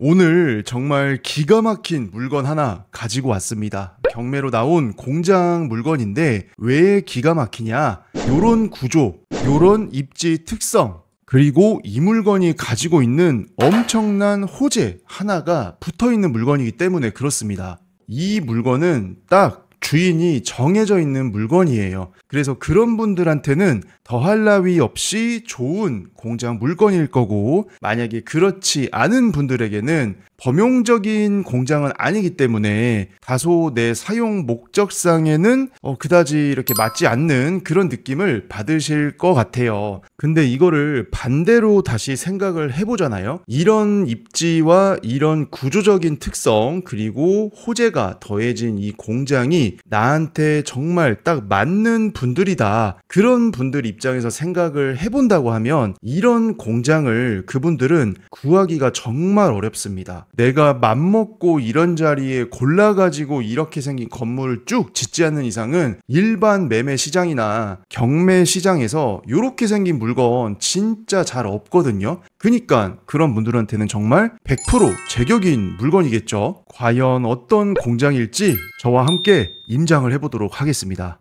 오늘 정말 기가 막힌 물건 하나 가지고 왔습니다. 경매로 나온 공장 물건인데 왜 기가 막히냐? 요런 구조, 요런 입지 특성, 그리고 이 물건이 가지고 있는 엄청난 호재 하나가 붙어있는 물건이기 때문에 그렇습니다. 이 물건은 딱 주인이 정해져 있는 물건이에요. 그래서 그런 분들한테는 더할 나위 없이 좋은 공장 물건일 거고, 만약에 그렇지 않은 분들에게는 범용적인 공장은 아니기 때문에 다소 내 사용 목적상에는 그다지 이렇게 맞지 않는 그런 느낌을 받으실 것 같아요. 근데 이거를 반대로 다시 생각을 해보잖아요. 이런 입지와 이런 구조적인 특성, 그리고 호재가 더해진 이 공장이 나한테 정말 딱 맞는 분들이다. 그런 분들 입장에서 생각을 해본다고 하면 이런 공장을 그분들은 구하기가 정말 어렵습니다. 내가 맘먹고 이런 자리에 골라가지고 이렇게 생긴 건물을 쭉 짓지 않는 이상은 일반 매매 시장이나 경매 시장에서 이렇게 생긴 물건 진짜 잘 없거든요. 그러니까 그런 분들한테는 정말 100% 제격인 물건이겠죠. 과연 어떤 공장일지 저와 함께 임장을 해보도록 하겠습니다.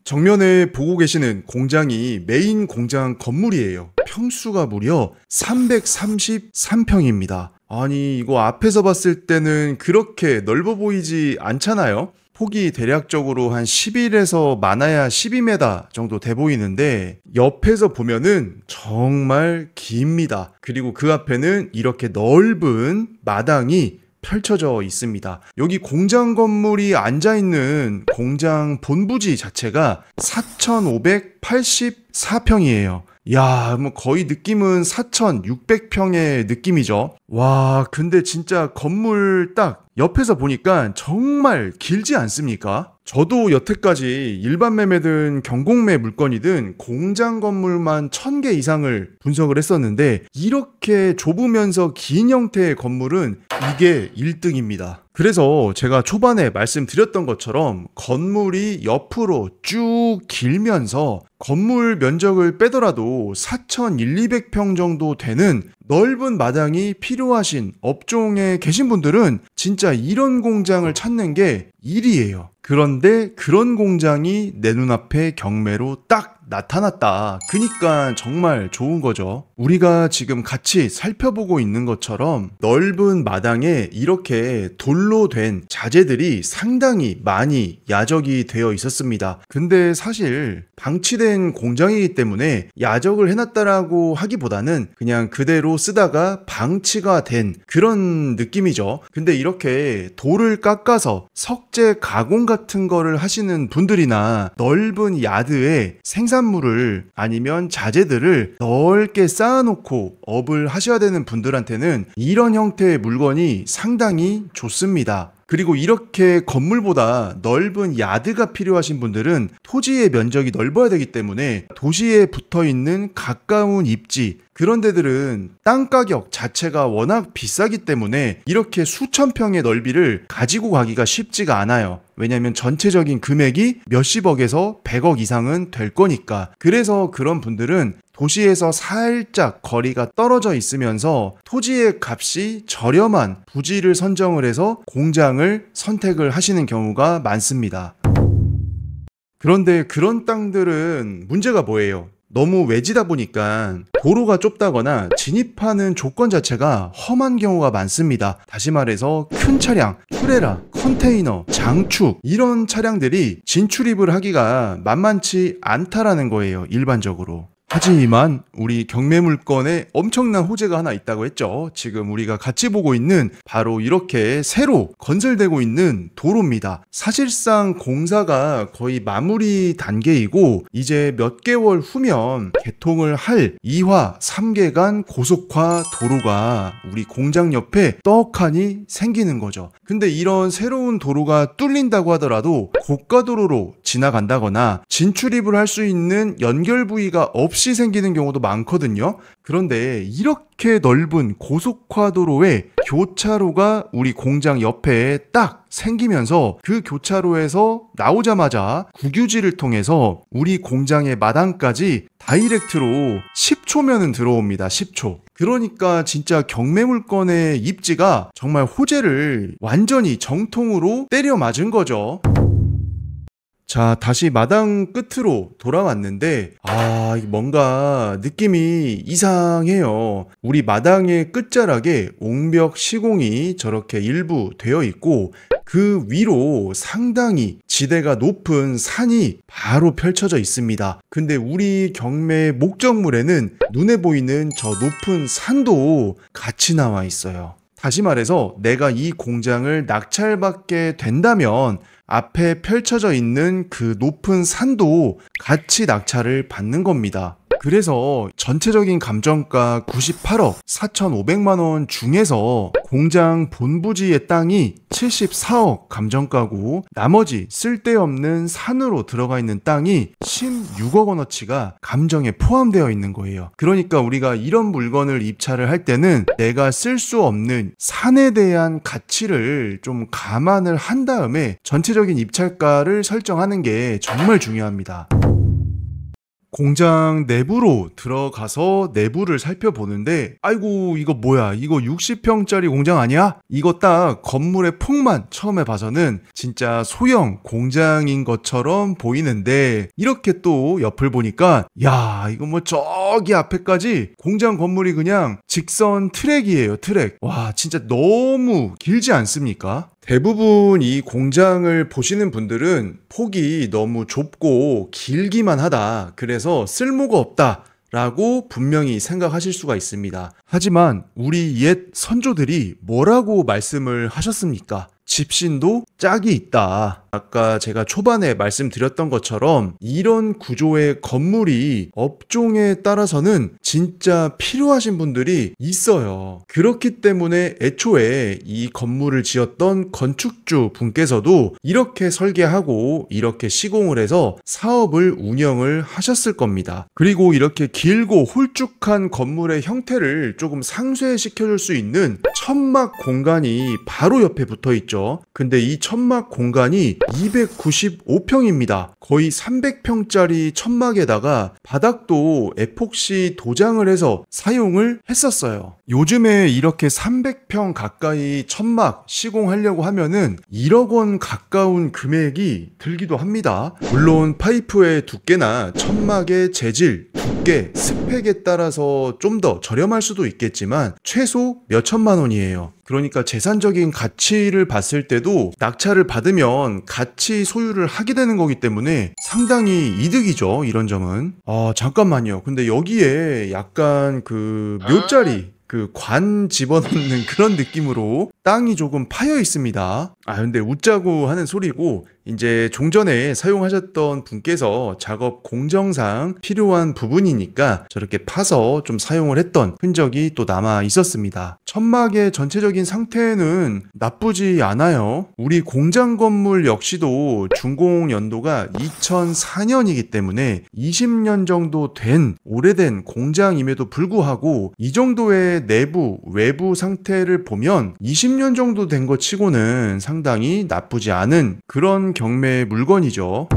정면에 보고 계시는 공장이 메인 공장 건물이에요. 평수가 무려 333평입니다. 아니, 이거 앞에서 봤을 때는 그렇게 넓어 보이지 않잖아요? 폭이 대략적으로 한 11에서 많아야 12m 정도 돼 보이는데 옆에서 보면은 정말 깁니다. 그리고 그 앞에는 이렇게 넓은 마당이 펼쳐져 있습니다. 여기 공장 건물이 앉아있는 공장 본부지 자체가 4,584평이에요. 야, 뭐 거의 느낌은 4,600평의 느낌이죠. 와, 근데 진짜 건물 딱 옆에서 보니까 정말 길지 않습니까? 저도 여태까지 일반 매매든 경공매 물건이든 공장 건물만 1000개 이상을 분석을 했었는데 이렇게 좁으면서 긴 형태의 건물은 이게 1등입니다. 그래서 제가 초반에 말씀드렸던 것처럼 건물이 옆으로 쭉 길면서 건물 면적을 빼더라도 4,200평 정도 되는 넓은 마당이 필요하신 업종에 계신 분들은 진짜 이런 공장을 찾는 게 일이에요. 그런데 그런 공장이 내 눈앞에 경매로 딱 나타났다. 그니까 정말 좋은 거죠. 우리가 지금 같이 살펴보고 있는 것처럼 넓은 마당에 이렇게 돌로 된 자재들이 상당히 많이 야적이 되어 있었습니다. 근데 사실 방치된 공장이기 때문에 야적을 해놨다라고 하기보다는 그냥 그대로 쓰다가 방치가 된 그런 느낌이죠. 근데 이렇게 돌을 깎아서 석재 가공 같은 거를 하시는 분들이나 넓은 야드에 생산물을 아니면 자재들을 넓게 쌓아놓고 업을 하셔야 되는 분들한테는 이런 형태의 물건이 상당히 좋습니다. 그리고 이렇게 건물보다 넓은 야드가 필요하신 분들은 토지의 면적이 넓어야 되기 때문에 도시에 붙어있는 가까운 입지, 그런 데들은 땅 가격 자체가 워낙 비싸기 때문에 이렇게 수천 평의 넓이를 가지고 가기가 쉽지가 않아요. 왜냐하면 전체적인 금액이 몇십억에서 100억 이상은 될 거니까. 그래서 그런 분들은 도시에서 살짝 거리가 떨어져 있으면서 토지의 값이 저렴한 부지를 선정을 해서 공장을 선택을 하시는 경우가 많습니다. 그런데 그런 땅들은 문제가 뭐예요? 너무 외지다 보니까 도로가 좁다거나 진입하는 조건 자체가 험한 경우가 많습니다. 다시 말해서 큰 차량, 트레라, 컨테이너, 장축 이런 차량들이 진출입을 하기가 만만치 않다라는 거예요, 일반적으로. 하지만 우리 경매 물건에 엄청난 호재가 하나 있다고 했죠. 지금 우리가 같이 보고 있는 바로 이렇게 새로 건설되고 있는 도로입니다. 사실상 공사가 거의 마무리 단계이고 이제 몇 개월 후면 개통을 할 2화 3개간 고속화 도로가 우리 공장 옆에 떡하니 생기는 거죠. 근데 이런 새로운 도로가 뚫린다고 하더라도 고가도로로 지나간다거나 진출입을 할 수 있는 연결 부위가 없이 생기는 경우도 많거든요. 그런데 이렇게 넓은 고속화도로에 교차로가 우리 공장 옆에 딱 생기면서 그 교차로에서 나오자마자 국유지를 통해서 우리 공장의 마당까지 다이렉트로 10초면은 들어옵니다. 10초. 그러니까 진짜 경매물건의 입지가 정말 호재를 완전히 정통으로 때려 맞은 거죠. 자, 다시 마당 끝으로 돌아왔는데, 뭔가 느낌이 이상해요. 우리 마당의 끝자락에 옹벽 시공이 저렇게 일부 되어 있고, 그 위로 상당히 지대가 높은 산이 바로 펼쳐져 있습니다. 근데 우리 경매 목적물에는 눈에 보이는 저 높은 산도 같이 나와 있어요. 다시 말해서 내가 이 공장을 낙찰받게 된다면 앞에 펼쳐져 있는 그 높은 산도 같이 낙찰을 받는 겁니다. 그래서 전체적인 감정가 98억 4,500만 원 중에서 공장 본부지의 땅이 74억 감정가고 나머지 쓸데없는 산으로 들어가 있는 땅이 16억 원어치가 감정에 포함되어 있는 거예요. 그러니까 우리가 이런 물건을 입찰을 할 때는 내가 쓸 수 없는 산에 대한 가치를 좀 감안을 한 다음에 전체적인 입찰가를 설정하는 게 정말 중요합니다. 공장 내부로 들어가서 내부를 살펴보는데 아이고 이거 뭐야, 이거 60평짜리 공장 아니야? 이거 딱 건물의 폭만 처음에 봐서는 진짜 소형 공장인 것처럼 보이는데 이렇게 또 옆을 보니까 야, 이거 뭐 저기 앞에까지 공장 건물이 그냥 직선 트랙이에요. 트랙. 와, 진짜 너무 길지 않습니까? 대부분 이 공장을 보시는 분들은 폭이 너무 좁고 길기만 하다, 그래서 쓸모가 없다 라고 분명히 생각하실 수가 있습니다. 하지만 우리 옛 선조들이 뭐라고 말씀을 하셨습니까? 집신도 짝이 있다. 아까 제가 초반에 말씀드렸던 것처럼 이런 구조의 건물이 업종에 따라서는 진짜 필요하신 분들이 있어요. 그렇기 때문에 애초에 이 건물을 지었던 건축주 분께서도 이렇게 설계하고 이렇게 시공을 해서 사업을 운영을 하셨을 겁니다. 그리고 이렇게 길고 홀쭉한 건물의 형태를 조금 상쇄시켜줄 수 있는 천막 공간이 바로 옆에 붙어 있죠. 근데 이 천막 공간이 295평입니다. 거의 300평짜리 천막에다가 바닥도 에폭시 도장을 해서 사용을 했었어요. 요즘에 이렇게 300평 가까이 천막 시공하려고 하면은 1억 원 가까운 금액이 들기도 합니다. 물론 파이프의 두께나 천막의 재질, 두께, 스펙에 따라서 좀 더 저렴할 수도 있겠지만 최소 몇 천만 원이에요. 그러니까 재산적인 가치를 봤을 때도 낙찰을 받으면 같이 소유를 하게 되는 거기 때문에 상당히 이득이죠, 이런 점은. 잠깐만요. 근데 여기에 약간 그 묘자리, 그 관 집어넣는 그런 느낌으로 땅이 조금 파여 있습니다. 근데 웃자고 하는 소리고, 이제 종전에 사용하셨던 분께서 작업 공정상 필요한 부분이니까 저렇게 파서 좀 사용을 했던 흔적이 또 남아 있었습니다. 천막의 전체적인 상태는 나쁘지 않아요. 우리 공장 건물 역시도 준공 연도가 2004년이기 때문에 20년 정도 된 오래된 공장임에도 불구하고 이 정도의 내부, 외부 상태를 보면 20년 정도 된 것 치고는 상당히 나쁘지 않은 그런 경매 물건이죠.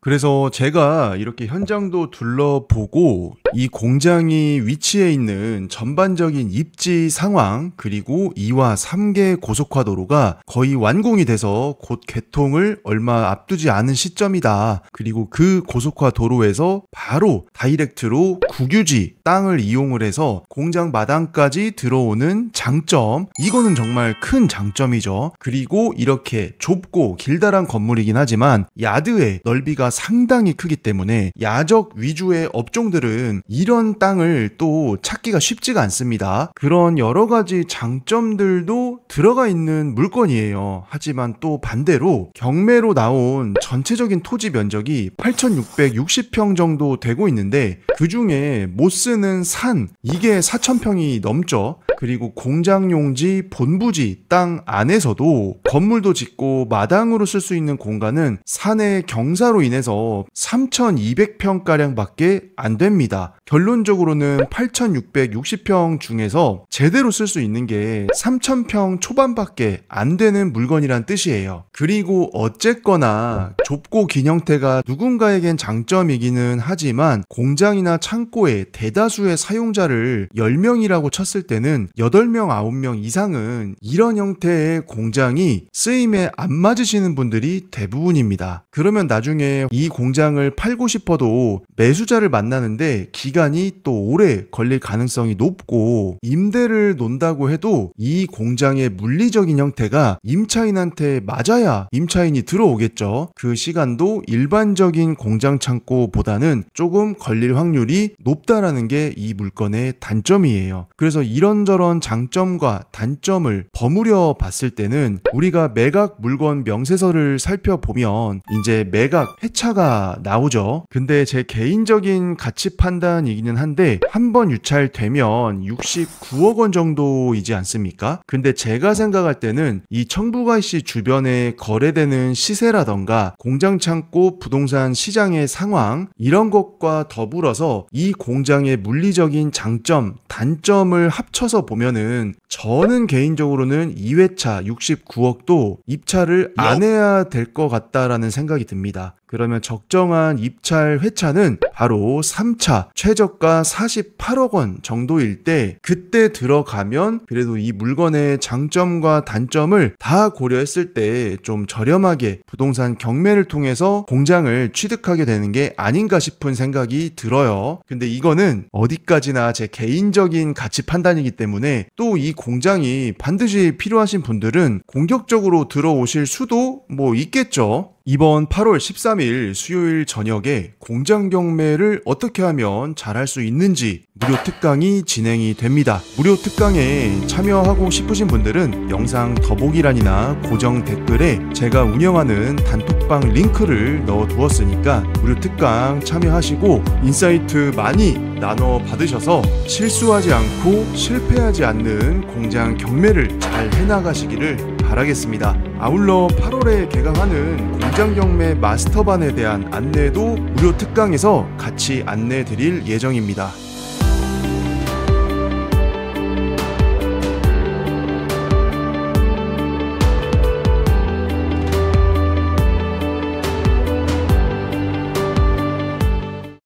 그래서 제가 이렇게 현장도 둘러보고 이 공장이 위치해 있는 전반적인 입지 상황, 그리고 2와 3개 고속화도로가 거의 완공이 돼서 곧 개통을 얼마 앞두지 않은 시점이다. 그리고 그 고속화도로에서 바로 다이렉트로 국유지 땅을 이용을 해서 공장 마당까지 들어오는 장점, 이거는 정말 큰 장점이죠. 그리고 이렇게 좁고 길다란 건물이긴 하지만 야드의 넓이가 상당히 크기 때문에 야적 위주의 업종들은 이런 땅을 또 찾기가 쉽지가 않습니다. 그런 여러 가지 장점들도 들어가 있는 물건이에요. 하지만 또 반대로 경매로 나온 전체적인 토지 면적이 8,660평 정도 되고 있는데 그 중에 못 쓰는 산, 이게 4,000평이 넘죠. 그리고 공장용지, 본부지 땅 안에서도 건물도 짓고 마당으로 쓸 수 있는 공간은 산의 경사로 인해서 3,200평가량 밖에 안 됩니다. 결론적으로는 8,660평 중에서 제대로 쓸 수 있는 게 3,000평 초반밖에 안 되는 물건이란 뜻이에요. 그리고 어쨌거나 좁고 긴 형태가 누군가에겐 장점이기는 하지만 공장이나 창고에 대다수의 사용자를 10명이라고 쳤을 때는 8명, 9명 이상은 이런 형태의 공장이 쓰임에 안 맞으시는 분들이 대부분입니다. 그러면 나중에 이 공장을 팔고 싶어도 매수자를 만나는데 기간이 또 오래 걸릴 가능성이 높고, 임대를 논다고 해도 이 공장의 물리적인 형태가 임차인한테 맞아야 임차인이 들어오겠죠. 그 시간도 일반적인 공장 창고보다는 조금 걸릴 확률이 높다라는 게 이 물건의 단점이에요. 그래서 이런저런 장점과 단점을 버무려 봤을 때는 우리가 매각 물건 명세서를 살펴보면 이제 매각 회차가 나오죠. 근데 제 개인적인 가치 판단이기는 한데 한번 유찰되면 69억 원 정도이지 않습니까? 근데 제가 생각할 때는 이 청부가시 주변에 거래되는 시세라던가 공장 창고 부동산 시장의 상황, 이런 것과 더불어서 이 공장의 물리적인 장점, 단점을 합쳐서 보면은 저는 개인적으로는 2회차 69억도 입찰을 안 해야 될 것 같다라는 생각이 듭니다. 그러면 적정한 입찰 회차는 바로 3차 최저가 48억 원 정도일 때, 그때 들어가면 그래도 이 물건의 장점과 단점을 다 고려했을 때 좀 저렴하게 부동산 경매를 통해서 공장을 취득하게 되는 게 아닌가 싶은 생각이 들어요. 근데 이거는 어디까지나 제 개인적인 가치 판단이기 때문에 또 이 공장이 반드시 필요하신 분들은 공격적으로 들어오실 수도 뭐 있겠죠. 이번 8월 13일 수요일 저녁에 공장 경매를 어떻게 하면 잘할 수 있는지 무료 특강이 진행이 됩니다. 무료 특강에 참여하고 싶으신 분들은 영상 더보기란이나 고정 댓글에 제가 운영하는 단톡방 링크를 넣어 두었으니까 무료 특강 참여하시고 인사이트 많이 나눠 받으셔서 실수하지 않고 실패하지 않는 공장 경매를 잘 해나가시기를 바라겠습니다. 아울러 8월에 개강하는 공장 경매 마스터반에 대한 안내도 무료 특강에서 같이 안내 드릴 예정입니다.